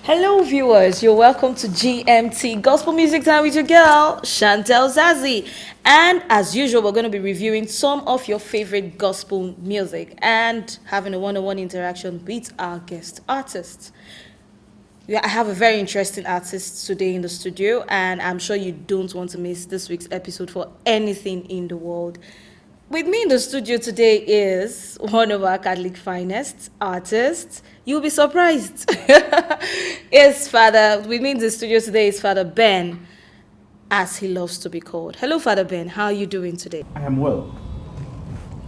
Hello, viewers. You're welcome to GMT Gospel Music Time with your girl, Chantelzazi. And as usual, we're going to be reviewing some of your favorite gospel music and having a one-on-one interaction with our guest artists. Yeah, I have a very interesting artist today in the studio, and I'm sure you don't want to miss this week's episode for anything in the world. With me in the studio today is one of our Catholic finest artists. You'll be surprised. With me in the studio today is Fada Ben, as he loves to be called. Hello, Fada Ben. How are you doing today? I am well.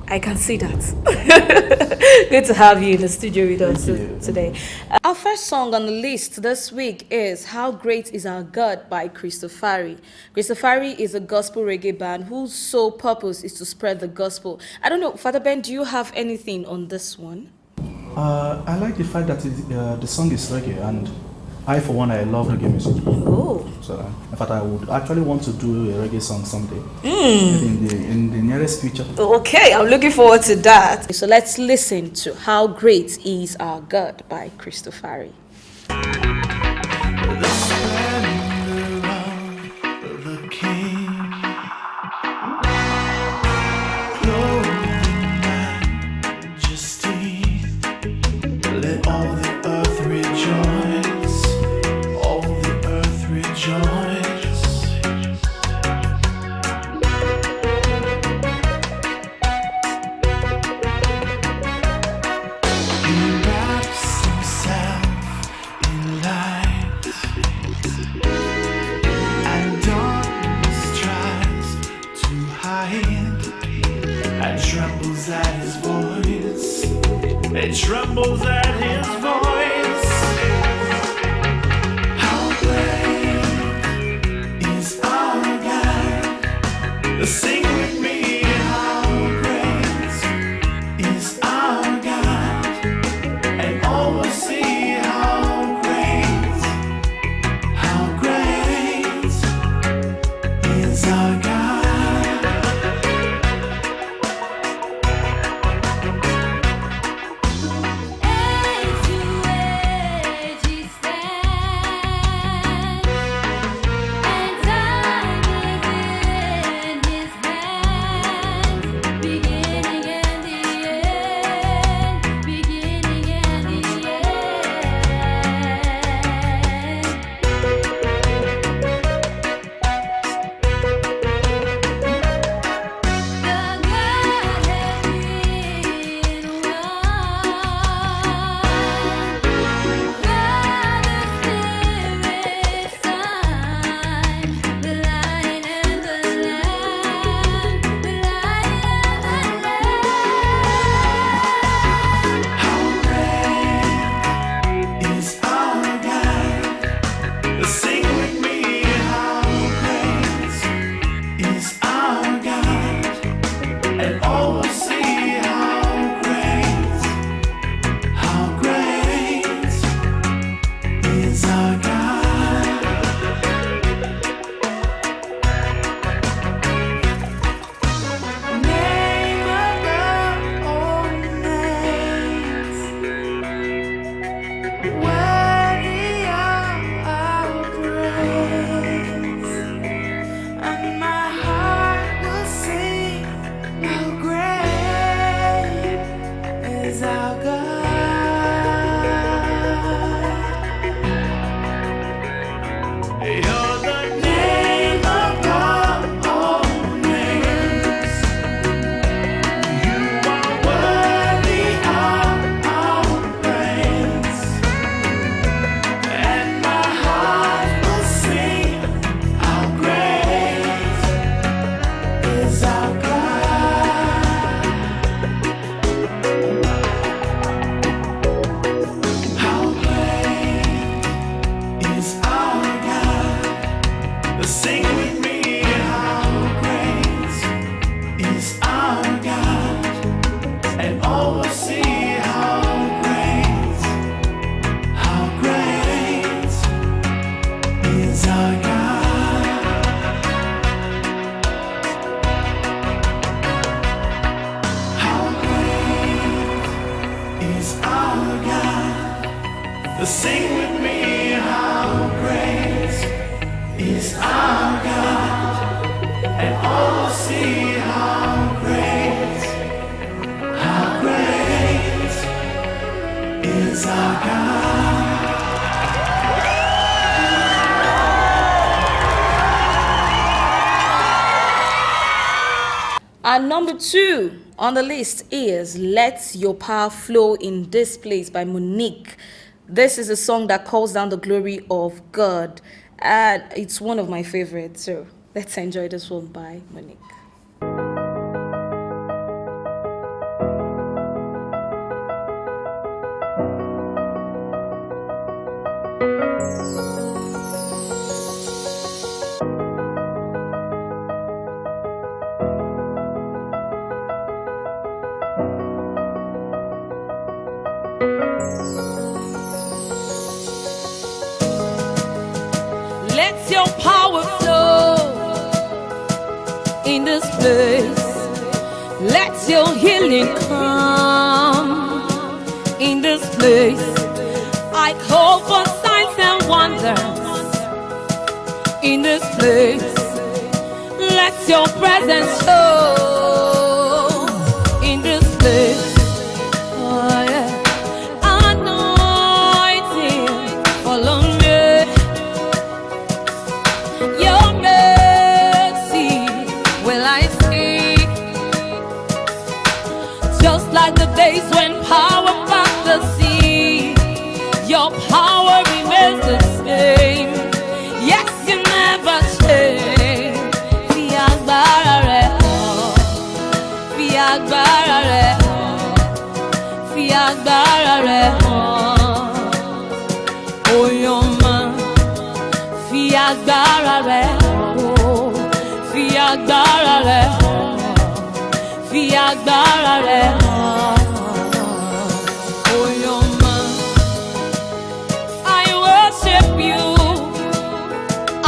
I can see that. Good to have you in the studio with us today. Our first song on the list this week is How Great Is Our God by Christofari. Christofari is a gospel reggae band whose sole purpose is to spread the gospel. I don't know, Father Ben, do you have anything on this one? I like the fact that the song is reggae, and I, for one, I love reggae music. Oh. So, in fact, I would actually want to do a reggae song someday. In the nearest future. Okay, I'm looking forward to that. So let's listen to How Great Is Our God by Christofari. The splendor of the King, clothed in majesty, let all the earth rejoice, all the earth rejoice. He wraps himself in light, and darkness tries to hide, and trembles at his voice. It trembles at his voice. How great is our God? Sing with me. How great is our God? And all will see how great is our God. How great is our God? Sing with me. How great is our God? And all will see how great is our God. Name above all names, worthy of our praise, and my heart will sing. How great is our God? You're the name above all names. You are worthy of our praise, and my heart will sing. How great is our God? How great is our God? Sing with me. How great is our God? And all will see how great is our God. How great is our God? Sing with me. God. And number 2 on the list is Let Your Power Flow in This Place by Monique. This is a song that calls down the glory of God, and it's one of my favorites. So let's enjoy this one by Monique. Let your power flow in this place. Let your healing come in this place. I call for signs and wonders in this place. Let your presence show in this place. Oh, yeah. Anointing, follow me. Your mercy will I see, just like the days when power parted the sea. Your power remains the same. Yes, you never change. Fi agbára rẹ̀ hàn, fi agbára rẹ̀ hàn, fi agbára rẹ̀ hàn. Oyoma. Fi agbára rẹ̀ hàn, fi agbára rẹ̀ hàn, fi agbára rẹ̀ hàn. Oyoma, I worship you,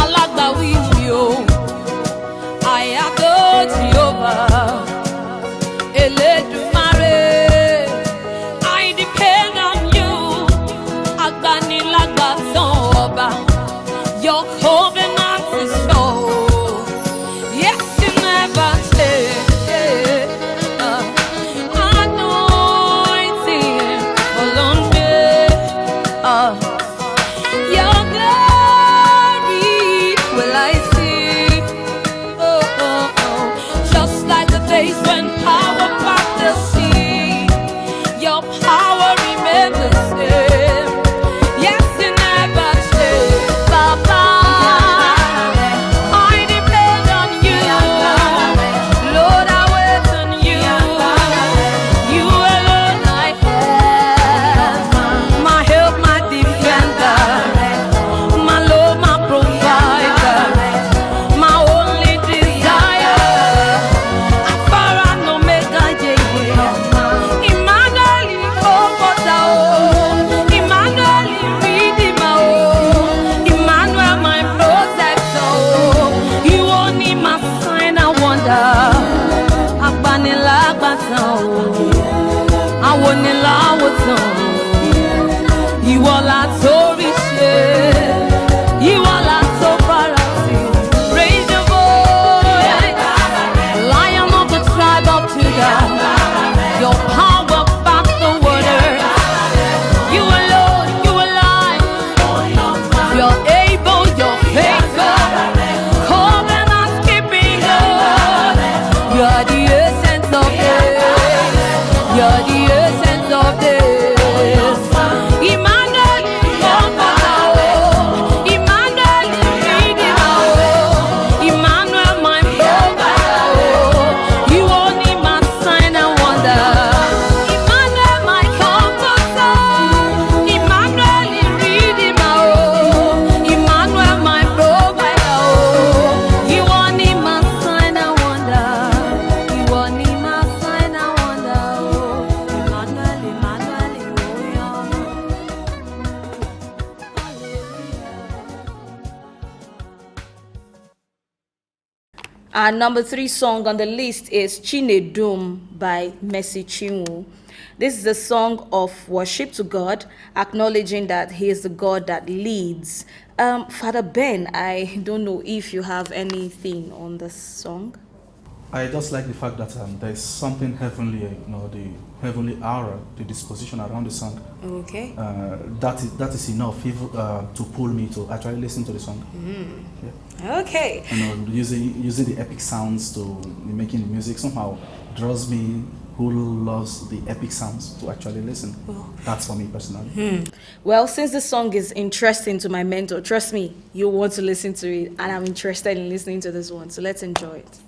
alágbàwí mi o. I adore Jehovah, Elédùmarè. I depend on you, agbanilágbàtàn ọba. Your covenant is sure. Yes, you never change. Anointing follow me. Your glory will I see. Oh, oh, oh. Just like the days when power parted the sea. Your power remains the same. Yes, you never change. Baba, I depend on you. Lord, I wait on you. You alone I have. My help, my defender. My Lord, my provider. My only desire. Alpha and Omega, yeah. Emmanuel, Emmanuel, Redeemer, Emmanuel, my protector. You only my sign and wonder. Agbanilágbàtàn, awoniláwòtán. Ìwọ la torí ṣe, ìwọ la tó fara sí. Raise your voice, Lion of the tribe of Judah. Your power back the water. You alone, you alive. You're able, you're faithful. Covenant keeping God. You're the essence of this. You're the essence of this. Emmanuel, Emmanuel, Redeemer, Emmanuel, my provider. You only my sign and wonder. Emmanuel, my comforter. Emmanuel, Redeemer, Emmanuel, my provider. You only my sign and wonder. You only my sign and wonder. Emmanuel, Emmanuel, Our number 3 song on the list is Chinedum by Mercy Chinwo. This is a song of worship to God, acknowledging that He is the God that leads. Fada Ben, I don't know if you have anything on this song. I just like the fact that there's something heavenly, the heavenly aura, the disposition around the song. Okay. That is enough to pull me to actually listen to the song. Yeah. Okay. Using the epic sounds to making the music somehow draws me, who loves the epic sounds, to actually listen. That's for me personally. Well, since the song is interesting to my mentor, trust me, you want to listen to it, and I'm interested in listening to this one. So let's enjoy it.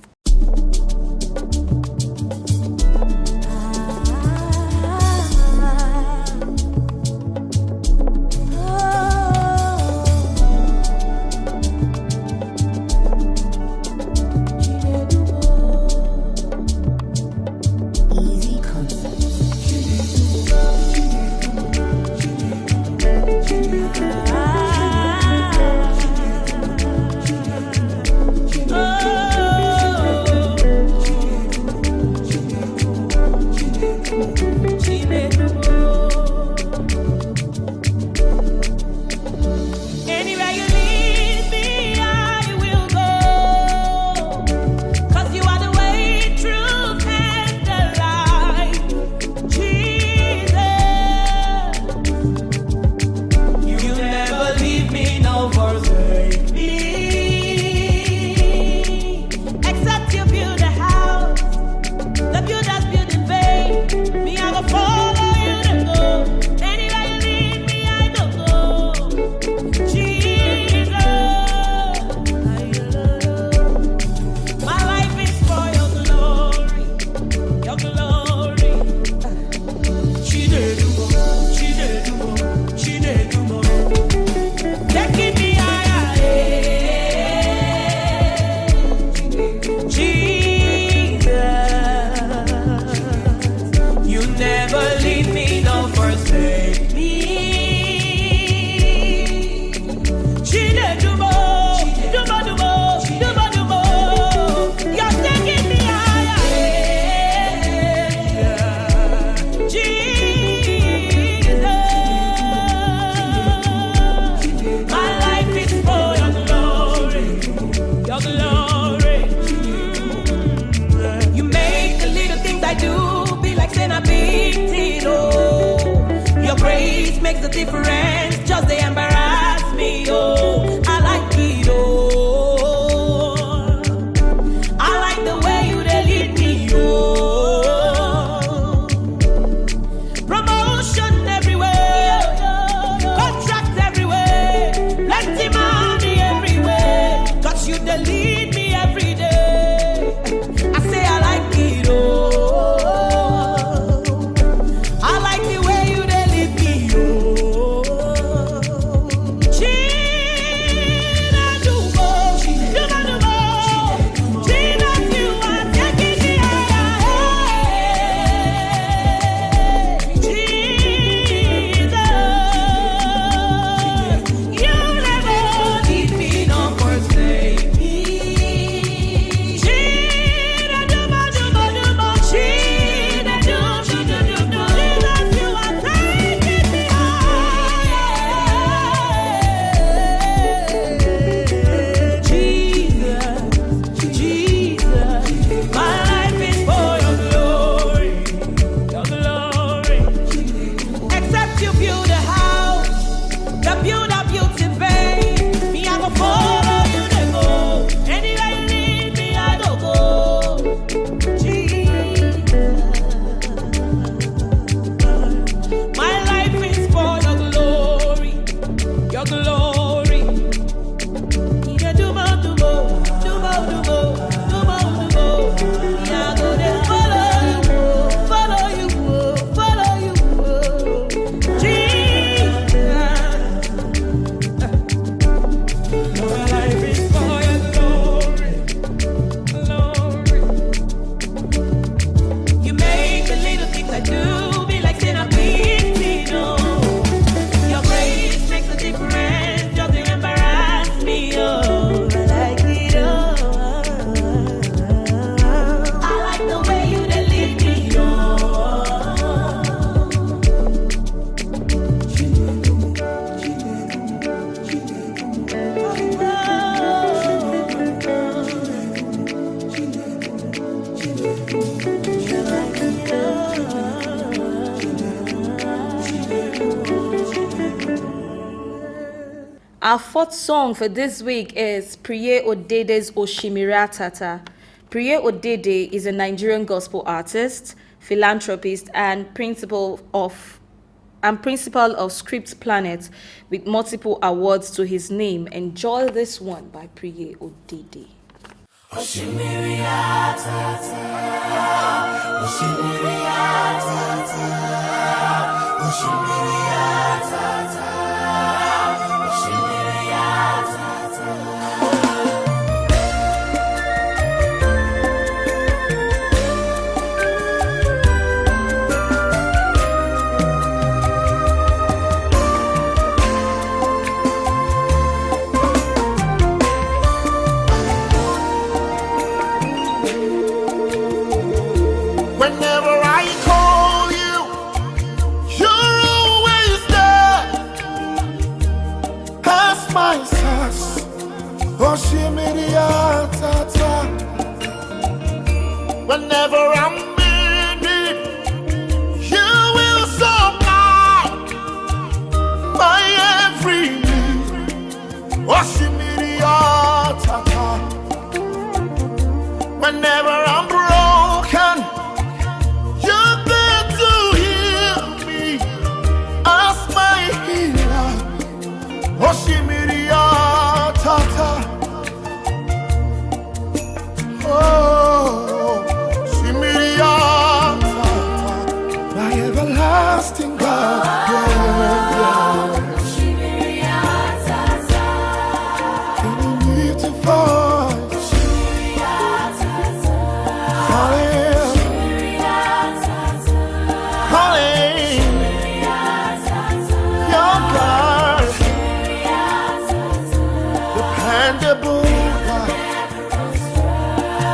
Our fourth song for this week is Priye Odede's Oshimiratata. Priye Odede is a Nigerian gospel artist, philanthropist, and principal of Script Planet with multiple awards to his name. Enjoy this one by Priye Odede. Whenever I call you, you're always there. As my source, Oshimiratata. Whenever I'm in it, you will supply my every need. Oshimiratata. Whenever I'm broken, you're there to heal me as my healer. Oshimiratata. Oh, Oshimiratata. My everlasting God. Yeah, yeah. Can you lift your voice? Calling, calling your God, dependable God,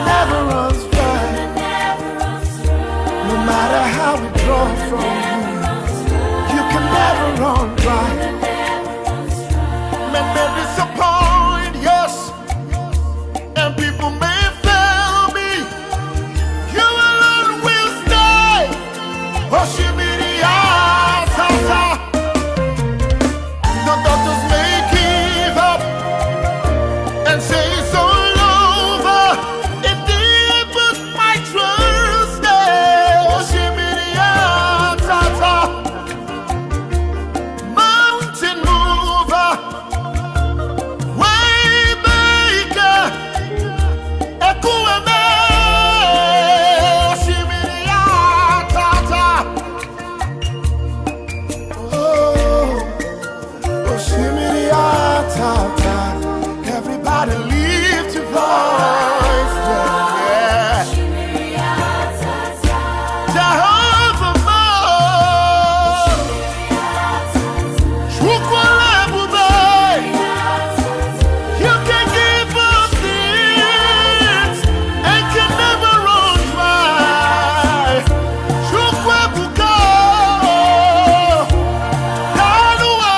never runs dry. No matter how we draw from you can never run dry. Men may disappoint, yes, and people may fail me. You alone will stay. Oshimiratata. The doctors may give up and say it's all over. If they put my trust there, Oshimiratata. Mountain mover, way maker, Ekueme, Oshimiratata. Oh, Oshimiratata. Everybody lift your voice. Yeah. Jehovah Mo, Chukwalebube. You can give up things and can never run dry. Chukwebuka, Danuo,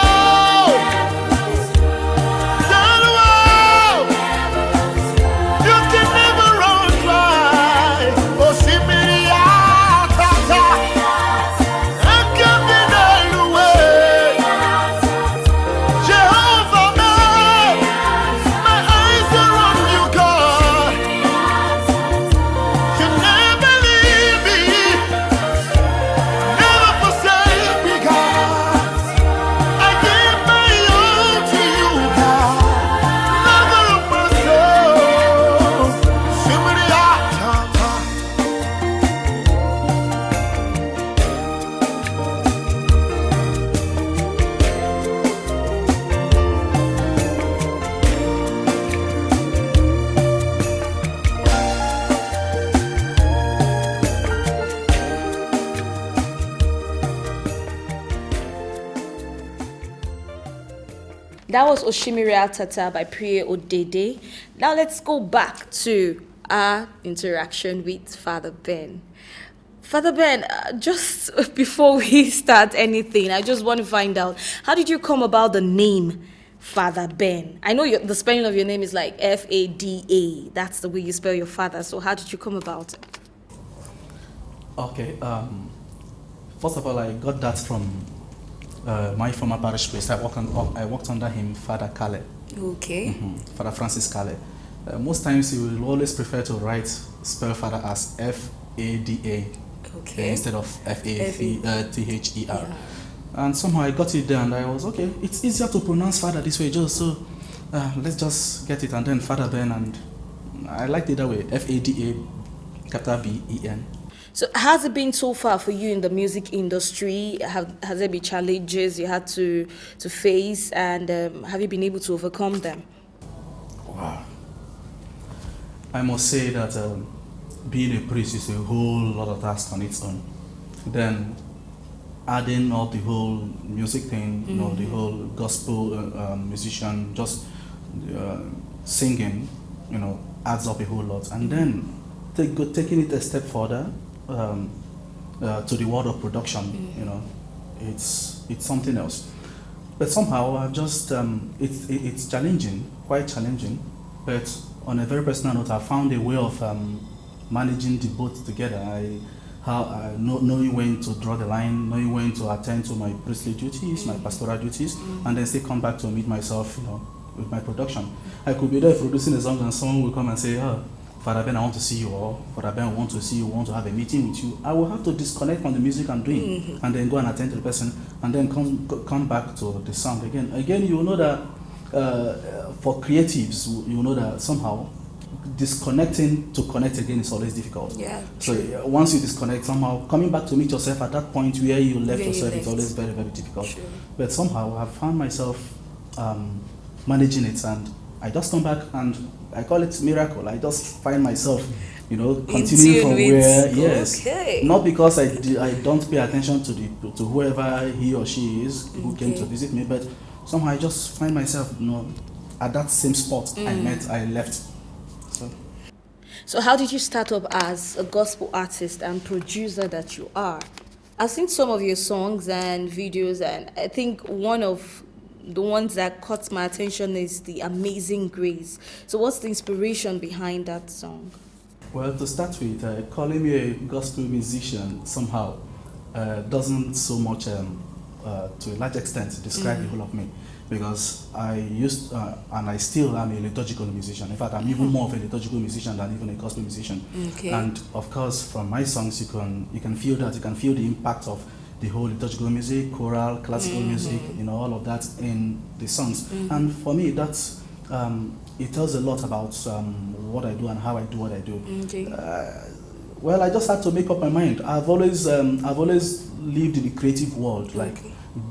Danuo. You can never run dry. Oshimiratata. I can be the way. Jehovah man, my eyes are on you, God. You never leave me, never forsake me, God. I give my all to you, God. Lover of my soul. Oshimiratata. That was Oshimiratata by Priye Odede. Now let's go back to our interaction with Fada Ben. Fada Ben, just before we start anything, I just want to find out, how did you come about the name Fada Ben? I know the spelling of your name is like Fada. That's the way you spell your father. So how did you come about it? Okay. First of all, I got that from my former parish priest. I worked under him, Father Kale, Okay. Father Francis Kale. Most times he will always prefer to spell Father as F-A-D-A Okay. instead of F-A-T-H-E-R. Yeah. And somehow I got it there, and I was okay. It's easier to pronounce Father this way, just so let's just get it, and then Fada Ben, and I liked it that way. F-A-D-A, capital B-E-N. So has it been so far for you in the music industry? Has there been challenges you had to face, and have you been able to overcome them? Wow. I must say that being a priest is a whole lot of task on its own. Then adding up the whole music thing, you know, the whole gospel musician, just singing, you know, adds up a whole lot. And then taking it a step further to the world of production, you know, it's something else. But somehow I've just it's challenging, quite challenging. But on a very personal note, I found a way of managing the both together. Knowing when to draw the line, knowing when to attend to my priestly duties, my pastoral duties, and then still come back to meet myself, you know, with my production. I could be there producing a song, and someone will come and say, "Oh, Fada Ben, I want to see you," or "Fada Ben, I want to see you, want to have a meeting with you." I will have to disconnect from the music I'm doing, and then go and attend to the person, and then come back to the song again. Again, you know that for creatives, you know that somehow disconnecting to connect again is always difficult. Yeah. So once you disconnect, somehow coming back to meet yourself at that point where you left yourself is always very, very difficult. True. But somehow I've found myself managing it, and I just come back, and I call it miracle. I just find myself, you know, continuing from where, yes, Okay. not because I don't pay attention to whoever he or she is who came to visit me, but somehow I just find myself, you know, at that same spot I left. So how did you start up as a gospel artist and producer that you are? I've seen some of your songs and videos, and I think one of the ones that caught my attention is the Amazing Grace. So what's the inspiration behind that song? Well, to start with, calling me a gospel musician somehow doesn't so much, to a large extent, describe the whole of me. Because I used, and I still am a liturgical musician. In fact, I'm even more of a liturgical musician than even a gospel musician. Okay. And of course, from my songs, you can feel that. You can feel the impact of the whole liturgical music, choral, classical music, you know, all of that in the songs. And for me, that's it tells a lot about what I do and how I do what I do. Okay. Well, I just had to make up my mind. I've always lived in the creative world, like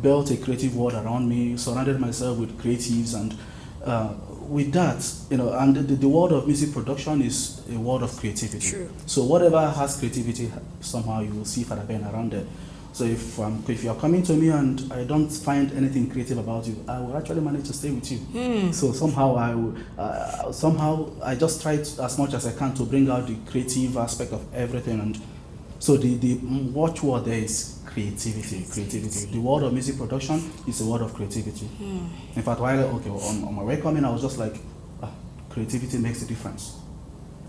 built a creative world around me, surrounded myself with creatives, and with that, you know, and the world of music production is a world of creativity. True. So whatever has creativity, somehow you will see Fada Ben around there. So if you're coming to me and I don't find anything creative about you, I will actually manage to stay with you. So somehow I just try as much as I can to bring out the creative aspect of everything. And so the watchword there is creativity. The world of music production is a world of creativity. In fact, on my way coming, I was just like, creativity makes a difference.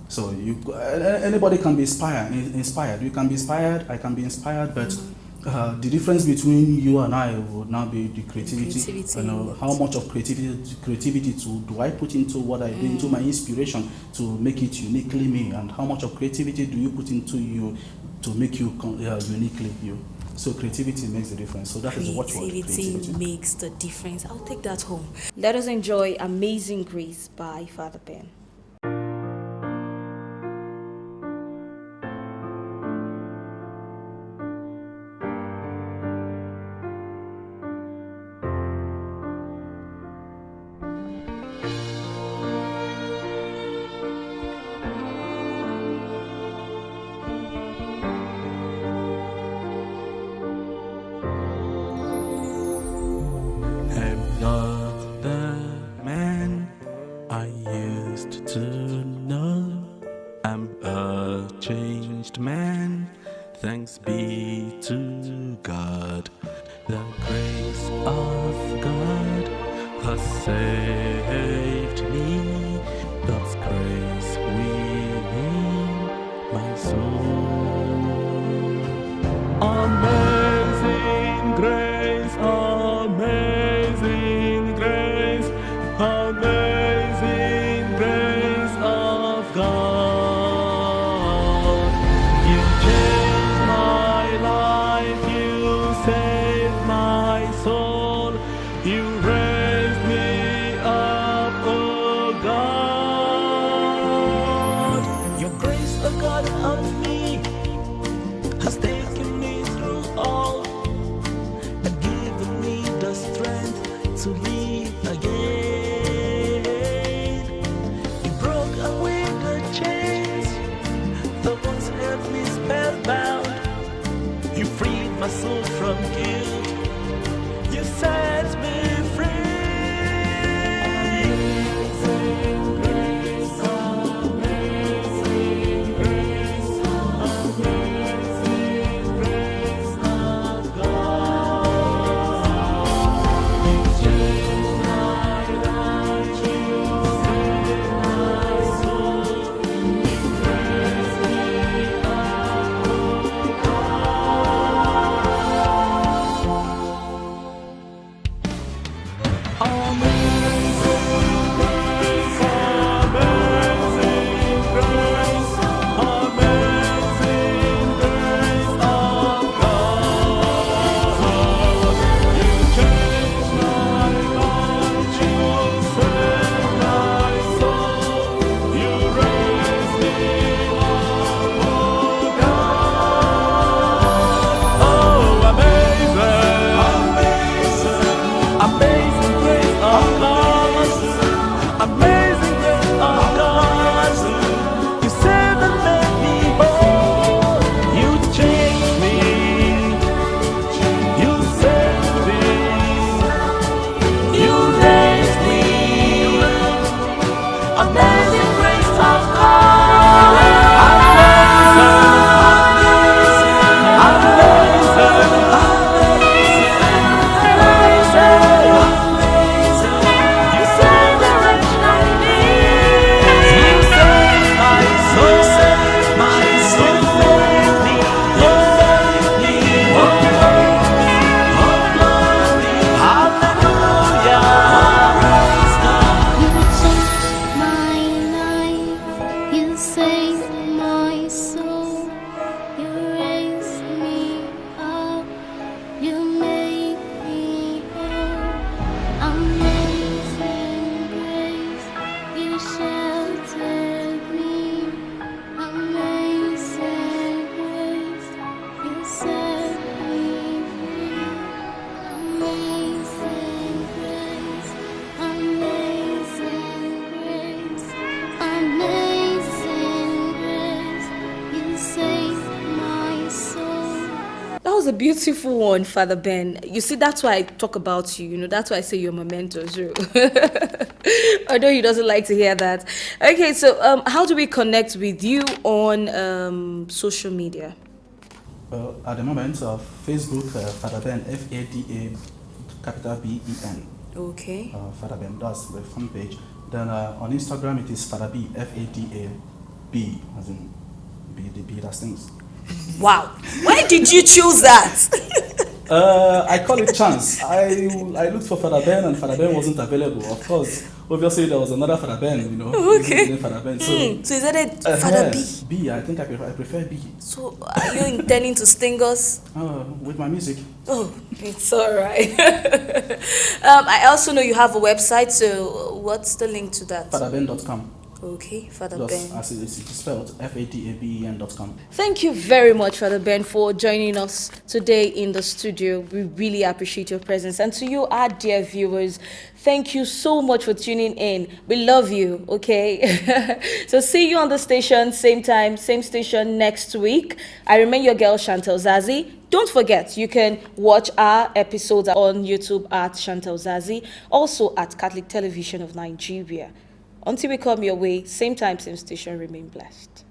So anybody can be inspired. You can be inspired, I can be inspired, but the difference between you and I would now be the creativity. You know, how much of creativity do I put into what I do, into my inspiration to make it uniquely me, and how much of creativity do you put into you to make you uniquely you. So creativity makes the difference. So that is the watchword. Creativity makes the difference. I'll take that home. Let us enjoy Amazing Grace by Fada Ben. I'm not the man I used to know. I'm a changed man. Thanks be to God. The grace of God has saved me. God's grace within my soul. Amazing grace of from guilt. You set me free. A beautiful one, Fada Ben. You see, that's why I talk about you. You know, that's why I say you're my mentor too. Although he doesn't like to hear that. Okay, so how do we connect with you on social media? Well, at the moment, Facebook, Fada Ben, Fada capital Ben. Okay. Fada Ben, that's the front page. Then on Instagram, it is Fada B, Fada B, as in B, the B that stings. Wow. Why did you choose that? I call it chance. I looked for Fada Ben and Fada Ben wasn't available. Of course, obviously there was another Fada Ben, you know. Okay. Fada Ben. So is that a Fada B? B, I think I prefer B. So are you intending to sting us? With my music. Oh, it's all right. I also know you have a website, so what's the link to that? fadaben.com. Okay, Fada Just Ben. as it's spelled, fadaben.com. Thank you very much, Fada Ben, for joining us today in the studio. We really appreciate your presence. And to you, our dear viewers, thank you so much for tuning in. We love you, okay? So see you on the station, same time, same station next week. I remain your girl, Chantelzazi. Don't forget, you can watch our episodes on YouTube at Chantelzazi, also at Catholic Television of Nigeria. Until we come your way, same time, same station, remain blessed.